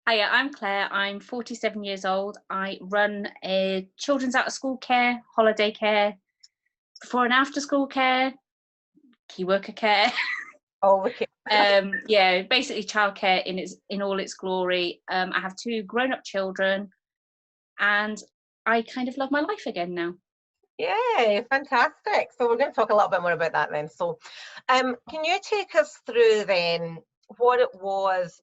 Hiya, I'm Claire. I'm 47 years old. I run a children's out of school care, holiday care, before and after school care, key worker care. Oh, okay. Yeah, basically childcare in all its glory. I have two grown-up children, and I kind of love my life again now. Yay, fantastic. So we're going to talk a little bit more about that then. So can you take us through then what it was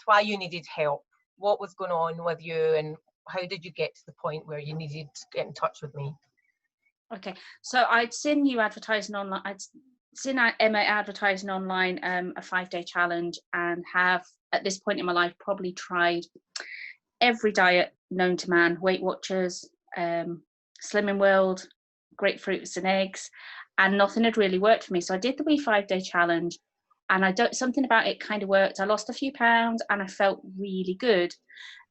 why you needed help? What was going on with you and how did you get to the point where you needed to get in touch with me? Okay, so I'd seen you advertising online. I'd seen Emma advertising online a 5-day challenge, and have at this point in my life probably tried every diet known to man: Weight Watchers, Slimming World, grapefruits and eggs, and nothing had really worked for me. So I did the wee 5-day challenge, and something about it kind of worked. I lost a few pounds and I felt really good.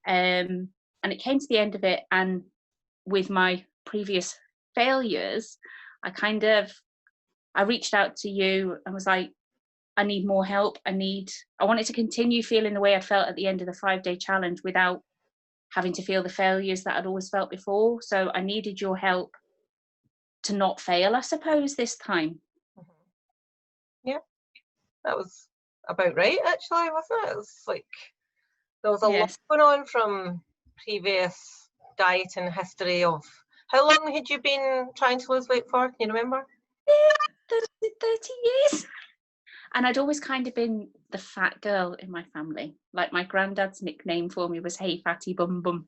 And it came to the end of it, and with my previous failures, I reached out to you and was like, I need more help. I wanted to continue feeling the way I felt at the end of the 5-day challenge without having to feel the failures that I'd always felt before. So I needed your help to not fail, I suppose, this time. Yeah, that was about right, actually, wasn't it? It was like there was a lot Yes. going on from previous dieting history of how long had you been trying to lose weight for? Can you remember? 30 years. And I'd always kind of been the fat girl in my family. Like my granddad's nickname for me was Hey Fatty Bum Bum.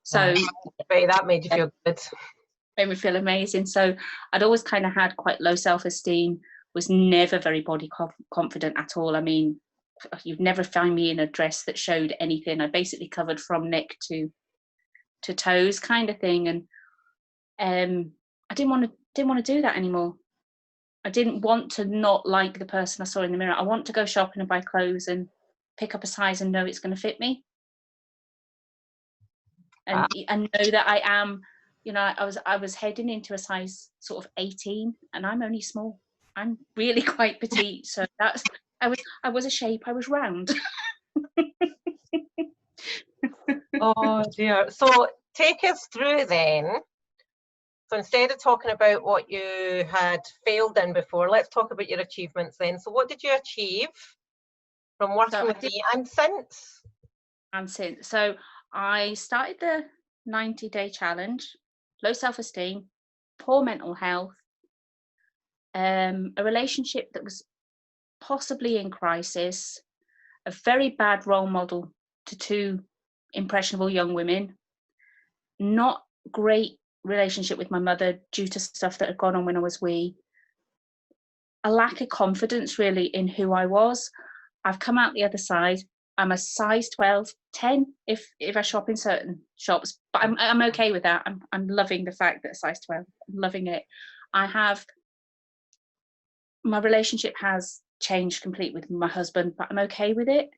So Right, that made you feel good. made me feel amazing. So I'd always kind of had quite low self-esteem, was never very body confident at all. I mean, you'd never find me in a dress that showed anything. I basically covered from neck to toes kind of thing. And I didn't want to do that anymore. I didn't want to not like the person I saw in the mirror. I want to go shopping and buy clothes and pick up a size and know it's going to fit me. And know that I am, I was heading into a size sort of 18, and I'm only small. I'm really quite petite. So I was a shape. I was round. Oh dear. So take us through then. So instead of talking about what you had failed in before, let's talk about your achievements then. So what did you achieve from working with me and since? So I started the 90-day challenge, low self-esteem, poor mental health, a relationship that was possibly in crisis, a very bad role model to two impressionable young women, not great relationship with my mother due to stuff that had gone on when I was wee, a lack of confidence really in who I was. I've come out the other side. I'm a size 12, 10 if I shop in certain shops, but I'm okay with that. I'm loving the fact that size 12, I'm loving it. My relationship has changed completely with my husband, but I'm okay with it.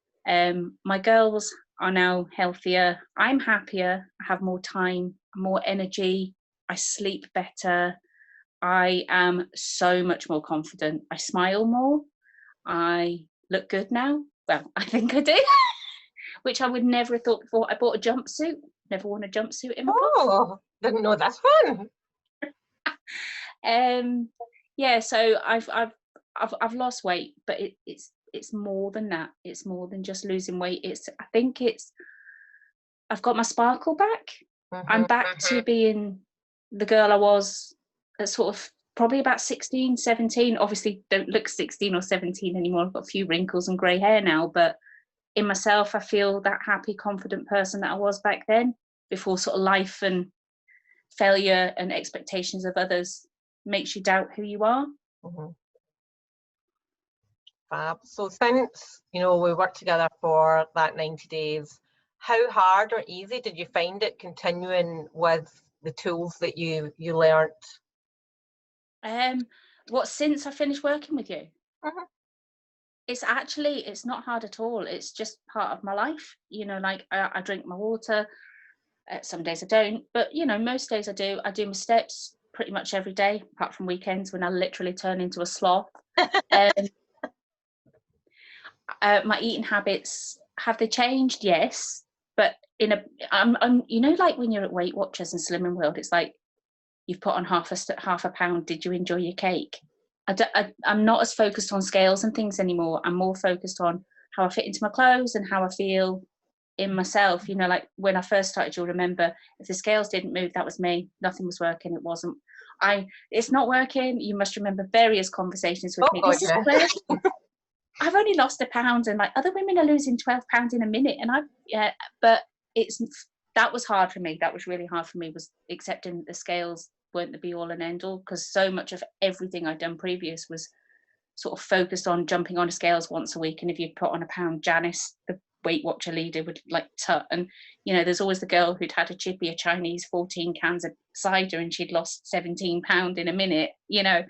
My girls are now healthier. I'm happier. I have more time, more energy. I sleep better. I am so much more confident. I smile more. I look good now. Well, I think I do, which I would never have thought before. I bought a jumpsuit. Never worn a jumpsuit in my life. Oh, didn't know that's fun. Yeah, so I've lost weight, but it's more than that. It's more than just losing weight. I've got my sparkle back. I'm back to being the girl I was at sort of probably about 16, 17. Obviously don't look 16 or 17 anymore. I've got a few wrinkles and grey hair now, but in myself I feel that happy, confident person that I was back then, before sort of life and failure and expectations of others makes you doubt who you are. Fab. So since, we worked together for that 90 days, how hard or easy did you find it continuing with the tools that you learnt? Since I finished working with you? It's not hard at all. It's just part of my life. Like I drink my water. Some days I don't, but most days I do. I do my steps pretty much every day, apart from weekends when I literally turn into a sloth. My eating habits have they changed? Yes, but I'm you know, like when you're at Weight Watchers and Slimming World, it's like you've put on half a pound. Did you enjoy your cake? I'm not as focused on scales and things anymore. I'm more focused on how I fit into my clothes and how I feel in myself. You know, like when I first started, you'll remember, if the scales didn't move, that was me. Nothing was working. It wasn't. It's not working. You must remember various conversations with me. God, This is working. I've only lost a pound, and like other women are losing 12 pounds in a minute. And but that was hard for me. That was really hard for me, was accepting the scales weren't the be all and end all, because so much of everything I'd done previous was sort of focused on jumping on the scales once a week. And if you'd put on a pound, Janice, the Weight Watcher leader, would like tut. And you know, there's always the girl who'd had a chippy, a Chinese 14 cans of cider, and she'd lost 17 pound in a minute, you know.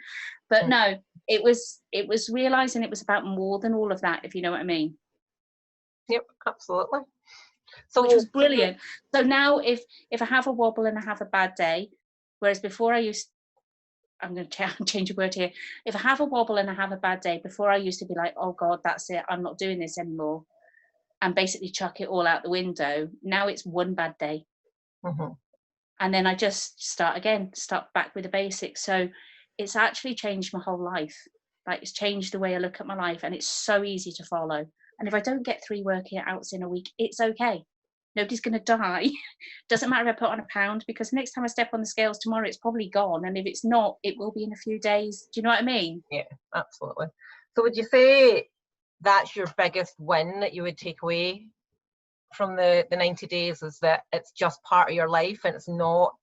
But no, it was realizing it was about more than all of that, if you know what I mean. Yep, absolutely. So, which was brilliant. So now if I have a wobble and I have a bad day, whereas before I'm going to change a word here. If I have a wobble and I have a bad day, before I used to be like, oh God, that's it, I'm not doing this anymore, and basically chuck it all out the window. Now it's one bad day. And then I just start back with the basics. So it's actually changed my whole life. Like, it's changed the way I look at my life, and it's so easy to follow. And if I don't get 3 workouts in a week, it's okay. Nobody's going to die. Doesn't matter if I put on a pound, because next time I step on the scales tomorrow, it's probably gone. And if it's not, it will be in a few days. Do you know what I mean? Yeah, absolutely. So would you say that's your biggest win that you would take away from the 90 days, is that it's just part of your life, and it's not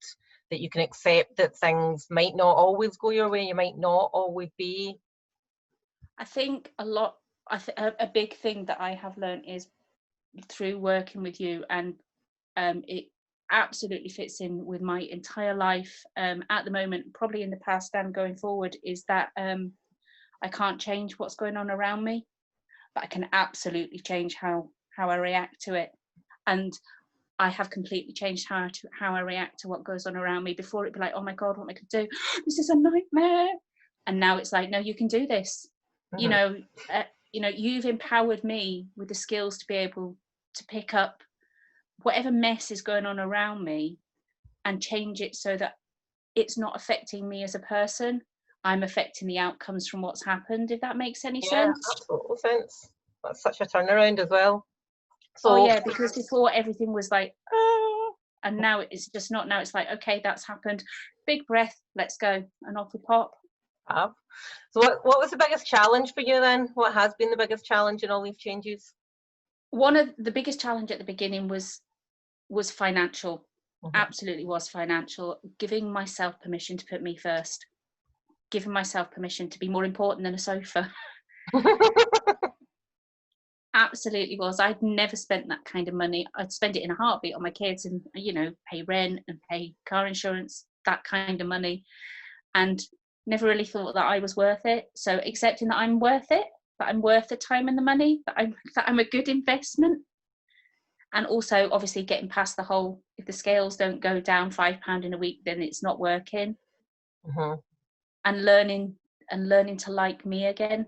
that you can accept that things might not always go your way, you might not always be? I think a big thing that I have learned is through working with you, and it absolutely fits in with my entire life at the moment, probably in the past and going forward, is that I can't change what's going on around me, but I can absolutely change how I react to it. And I have completely changed how I react to what goes on around me. Before, it'd be like, oh my God, what am I going to do? This is a nightmare. And now it's like, no, you can do this. You know, you've empowered me with the skills to be able to pick up whatever mess is going on around me and change it so that it's not affecting me as a person. I'm affecting the outcomes from what's happened, if that makes any sense. Absolutely sense. That's such a turnaround as well. So, oh yeah, because before everything was like, oh, and now it's just not. Now it's like, okay, that's happened. Big breath, let's go, and off we pop. So what was the biggest challenge for you then? What has been the biggest challenge in all these changes? One of the biggest challenge at the beginning was financial. Absolutely was financial. Giving myself permission to put me first. Giving myself permission to be more important than a sofa. Absolutely was. I'd never spent that kind of money. I'd spend it in a heartbeat on my kids, and you know, pay rent and pay car insurance, that kind of money, and never really thought that I was worth it. So accepting that I'm worth it, that I'm worth the time and the money, that I'm a good investment. And also obviously getting past the whole, if the scales don't go down £5 in a week, then it's not working. And learning to like me again.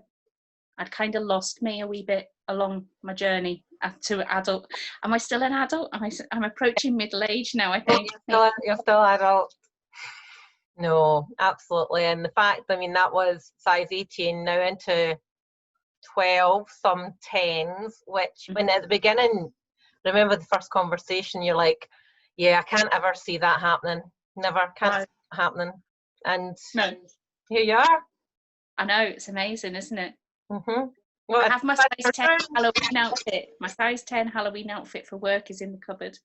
I'd kind of lost me a wee bit along my journey to adult. Am I still an adult? I'm approaching middle age now, I think. You're still adult. No, absolutely. And the fact, I mean, that was size 18, now into 12, some 10s, which when at the beginning, remember the first conversation, you're like, yeah, I can't ever see that happening. Never, can't see it happening. And here you are. I know, it's amazing, isn't it? Well, I have my size 10 Halloween outfit. My size 10 Halloween outfit for work is in the cupboard.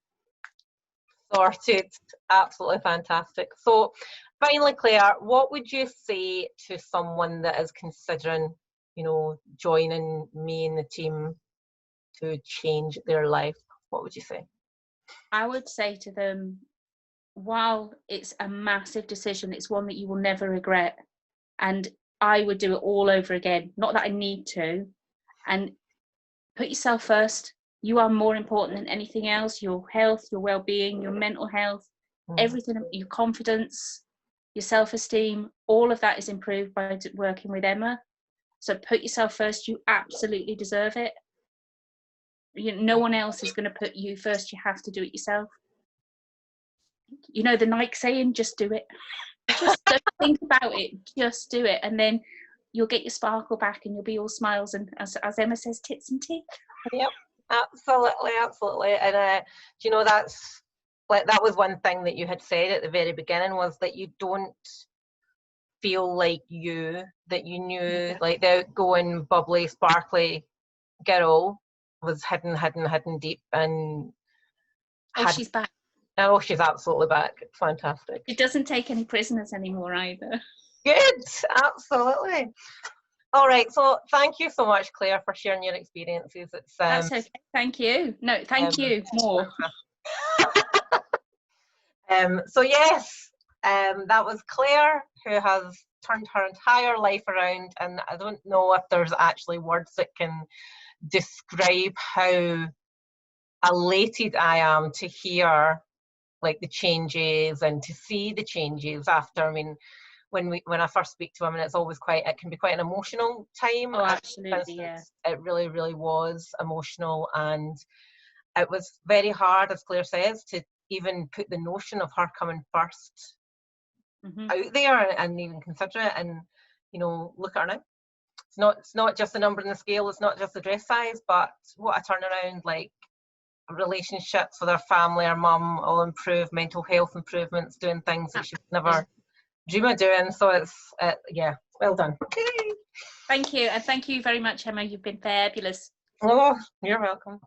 Sorted. Absolutely fantastic. So finally, Claire, what would you say to someone that is considering, you know, joining me in the team to change their life? What would you say? I would say to them, while it's a massive decision, it's one that you will never regret. And I would do it all over again. Not that I need to. And put yourself first. You are more important than anything else. Your health, your well-being, your mental health, everything, your confidence, your self-esteem, all of that is improved by working with Emma. So put yourself first. You absolutely deserve it. no one else is going to put you first. You have to do it yourself. You know the Nike saying, just do it. Just don't think about it, just do it, and then you'll get your sparkle back and you'll be all smiles and, as Emma says, tits and teeth. Yep, absolutely. And do you know, that's like, that was one thing that you had said at the very beginning, was that you don't feel like that you knew, like the outgoing, bubbly, sparkly girl was hidden deep, and She's back. Oh, she's absolutely back. Fantastic. She doesn't take any prisoners anymore either. Good, absolutely. All right, so thank you so much, Claire, for sharing your experiences. It's That's okay. Thank you. No, thank you more. So yes, that was Claire, who has turned her entire life around, and I don't know if there's actually words that can describe how elated I am to hear like the changes and to see the changes after. I mean, when I first speak to women, it's always it can be quite an emotional time. Oh, absolutely, yeah. It really, really was emotional, and it was very hard, as Claire says, to even put the notion of her coming first out there and even consider it. And you know, look at her now. It's not just the number in the scale, it's not just the dress size, but what a turnaround. Like, relationships with her family, her mum, all improved, mental health improvements, doing things that she would never dream of doing. So it's yeah, well done. Thank you, and thank you very much, Emma. You've been fabulous. Oh, you're welcome.